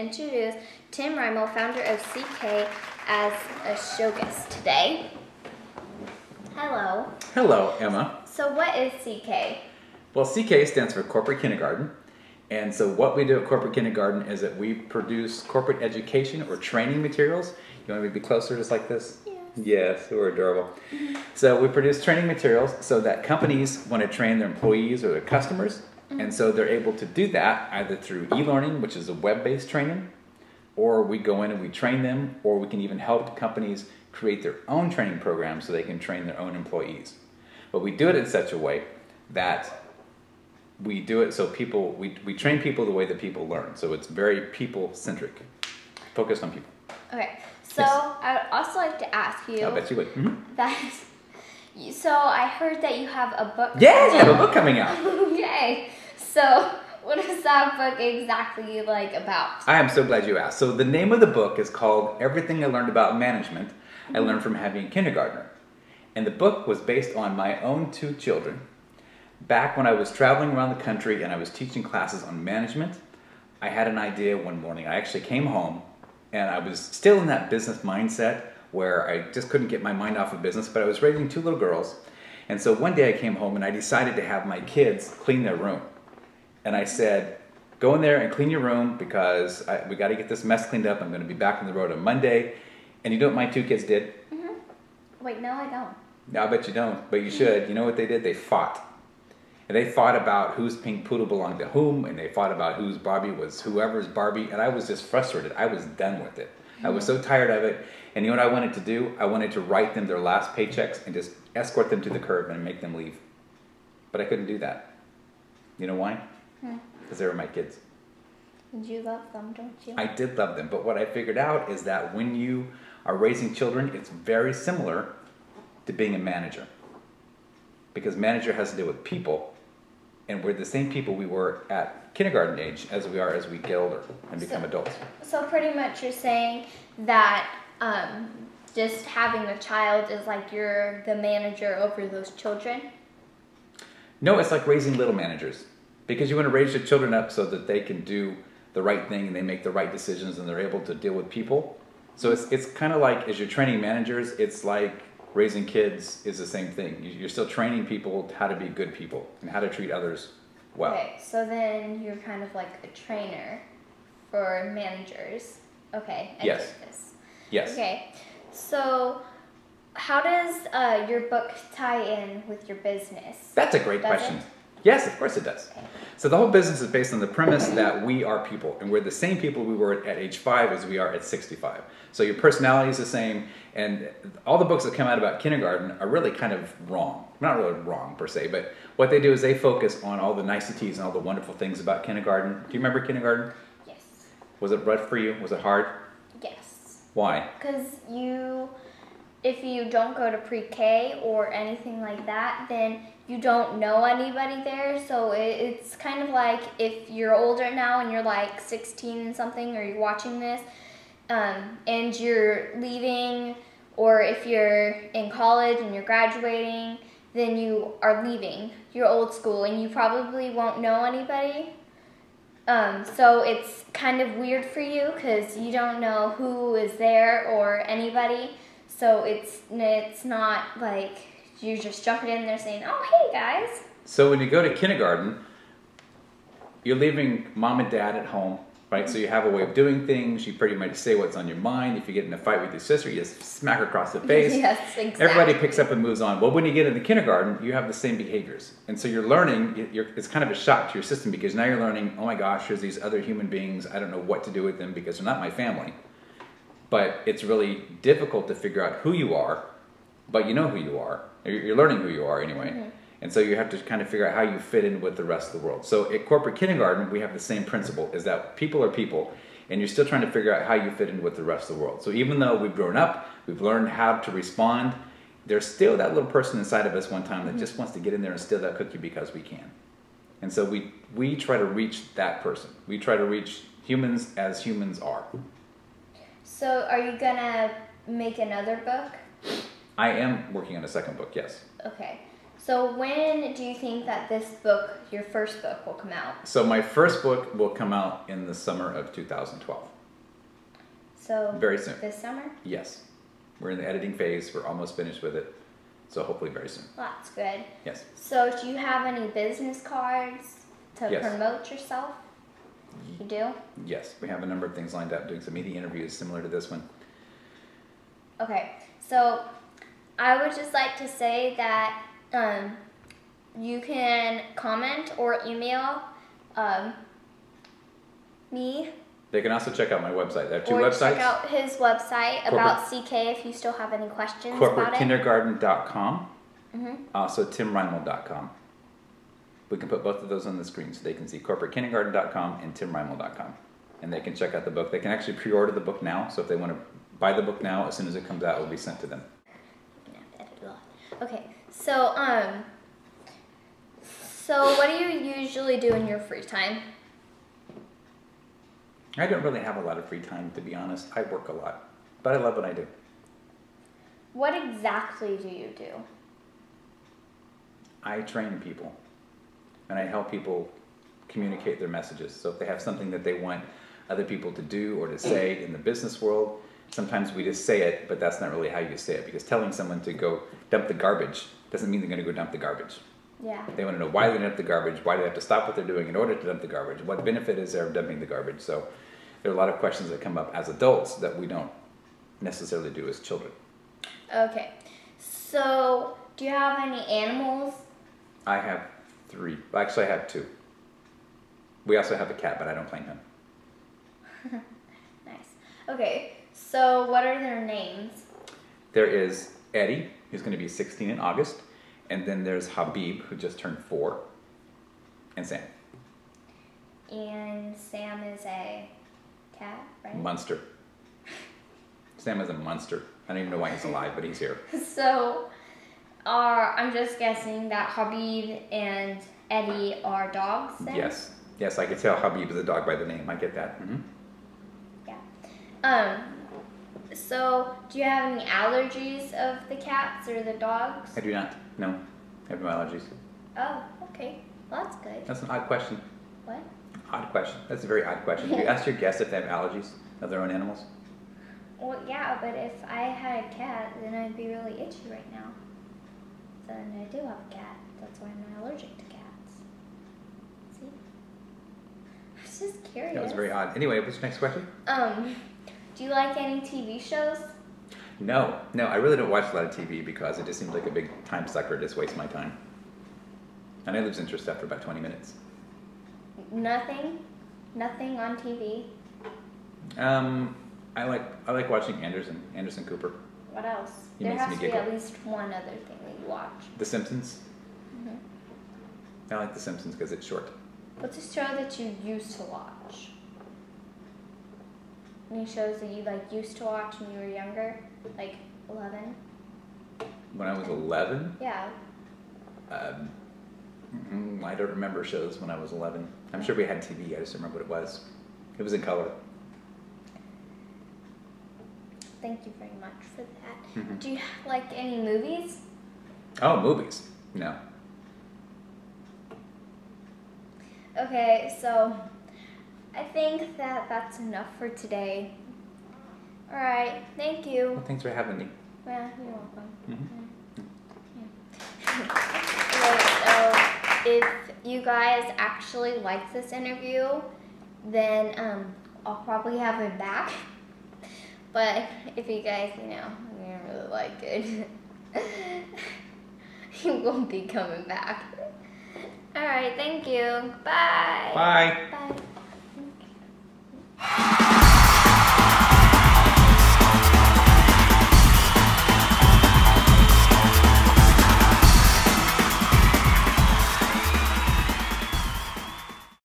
introduce Tim Rymel, founder of CK, as a show guest today. Hello. Hello, Emma. So what is CK? Well, CK stands for Corporate Kindergarten. And so what we do at Corporate Kindergarten is that we produce corporate education or training materials. You want me to be closer, just like this? Yes. Yes, we're adorable. So we produce training materials so that companies want to train their employees or their customers. And so they're able to do that either through e-learning, which is a web-based training, or we go in and we train them, or we can even help companies create their own training programs so they can train their own employees. But we do it in such a way that we do it so we train people the way that people learn. So it's very people-centric, focused on people. Okay, so Yes. I would also like to ask you I bet you would. So I heard that you have a book. Yes, you have a book coming out. Yay! So what is that book exactly about? I am so glad you asked. So the name of the book is called Everything I Learned About Management, I Learned from Having a Kindergartner. And the book was based on my own 2 children. Back when I was traveling around the country and I was teaching classes on management, I had an idea one morning. I actually came home and I was still in that business mindset where I just couldn't get my mind off of business, but I was raising 2 little girls. And so one day I came home and I decided to have my kids clean their room. And I said, go in there and clean your room because we got to get this mess cleaned up. I'm going to be back on the road on Monday. And you know what my 2 kids did? Wait, no, I don't. No, I bet you don't, but you should. You know what they did? They fought. And they fought about whose pink poodle belonged to whom, and they fought about whose Barbie was whoever's Barbie, and I was just frustrated. I was done with it. I was so tired of it. And you know what I wanted to do? I wanted to write them their last paychecks and just escort them to the curb and make them leave. But I couldn't do that. You know why? Because they were my kids. And you love them, don't you? I did love them, but what I figured out is that when you are raising children, it's very similar to being a manager. Because manager has to do with people, and we're the same people we were at kindergarten age as we are as we get older and become adults. So pretty much you're saying that just having a child is like you're the manager over those children? No, it's like raising little managers. Because you want to raise your children up so that they can do the right thing and they make the right decisions and they're able to deal with people. So it's kind of like, as you're training managers, it's like raising kids is the same thing. You're still training people how to be good people and how to treat others well. Okay, so then you're kind of like a trainer for managers. Okay, I Yes. get this. Yes. Okay, so how does your book tie in with your business? That's a great Does question. it? Yes, of course it does. So the whole business is based on the premise that we are people, and we're the same people we were at age 5 as we are at 65. So your personality is the same, and all the books that come out about kindergarten are really kind of wrong. Not really wrong per se, but what they do is they focus on all the niceties and all the wonderful things about kindergarten. Do you remember kindergarten? Yes. Was it rough for you? Was it hard? Yes. Why? Because if you don't go to pre-K or anything like that, then you don't know anybody there. So it's kind of like if you're older now and you're like 16 and something, or you're watching this, and you're leaving, or if you're in college and you're graduating, then you are leaving your old school and you probably won't know anybody. So it's kind of weird for you because you don't know who is there or anybody. So it's not like you're just jumping in there saying, oh, hey, guys. So when you go to kindergarten, you're leaving mom and dad at home, right? So you have a way of doing things. You pretty much say what's on your mind. If you get in a fight with your sister, you just smack her across the face. Yes, exactly. Everybody picks up and moves on. Well, when you get into kindergarten, you have the same behaviors. And so you're learning, it's kind of a shock to your system because now you're learning, oh my gosh, there's these other human beings. I don't know what to do with them because they're not my family. But it's really difficult to figure out who you are, but you know who you are. You're learning who you are anyway. And so you have to kind of figure out how you fit in with the rest of the world. So at corporate kindergarten, we have the same principle, is that people are people, and you're still trying to figure out how you fit in with the rest of the world. So even though we've grown up, we've learned how to respond, there's still that little person inside of us one time that just wants to get in there and steal that cookie because we can. And so we try to reach that person. We try to reach humans as humans are. So are you going to make another book? I am working on a second book, yes. Okay. So when do you think that this book, your first book, will come out? So my first book will come out in the summer of 2012. So very soon. This summer? Yes. We're in the editing phase. We're almost finished with it. So hopefully very soon. That's good. Yes. So do you have any business cards to Yes. promote yourself? You do? Yes. We have a number of things lined up, doing some media interviews similar to this one. Okay. So I would just like to say that you can comment or email me. They can also check out my website. They have two or websites. check out his website about CK if you still have any questions about it. CorporateKindergarten.com. Also TimRymel.com. We can put both of those on the screen so they can see CorporateKindergarten.com and TimRymel.com. And they can check out the book. They can actually pre-order the book now. So if they want to buy the book now, as soon as it comes out, it will be sent to them. Okay, so what do you usually do in your free time? I don't really have a lot of free time, to be honest. I work a lot, but I love what I do. What exactly do you do? I train people, and I help people communicate their messages. So if they have something that they want other people to do or to say in the business world, sometimes we just say it, but that's not really how you say it, because telling someone to go dump the garbage doesn't mean they're going to go dump the garbage. Yeah. They want to know why they dump the garbage, why do they have to stop what they're doing in order to dump the garbage, what benefit is there of dumping the garbage. So there are a lot of questions that come up as adults that we don't necessarily do as children. Okay, so do you have any animals? I have 3. Actually, I have 2. We also have a cat, but I don't claim him. Nice. Okay, so what are their names? There is Eddie, who's going to be 16 in August, and then there's Habib, who just turned 4, and Sam. And Sam is a cat, right? Monster. Sam is a monster. I don't even know why he's alive, but he's here. So, I'm just guessing that Habib and Eddie are dogs then? Yes. Yes, I could tell Habib is a dog by the name. I get that. Yeah. So, do you have any allergies of the cats or the dogs? I do not. No. I have no allergies. Oh, okay. Well, that's good. That's an odd question. What? Odd question. That's a very odd question. Do you ask your guests if they have allergies of their own animals? Well, yeah, but if I had a cat, then I'd be really itchy right now. So, and I do have a cat. That's why I'm not allergic to cats. See? I was just curious. That was very odd. Anyway, what's your next question? Do you like any TV shows? No. I really don't watch a lot of TV because it just seems like a big time sucker. Just waste my time. And I lose interest after about 20 minutes. Nothing on TV. I like watching Anderson Cooper. What else? He There makes has me to be giggle. at least one other thing that you watch. The Simpsons. I like The Simpsons because it's short. What's a show that you used to watch? Any shows that you used to watch when you were younger, like 11? When I was 11, Yeah. I don't remember shows when I was 11. I'm sure we had TV. I just don't remember what it was. It was in color. Thank you very much for that. Do you like any movies? Oh, movies. No. Okay, so I think that's enough for today. All right, thank you. Well, thanks for having me. Well, you're welcome. Mm-hmm. Okay, so if you guys actually like this interview, then I'll probably have him back. But if you guys, don't really like it, he won't be coming back. All right, thank you. Bye. Bye. Bye.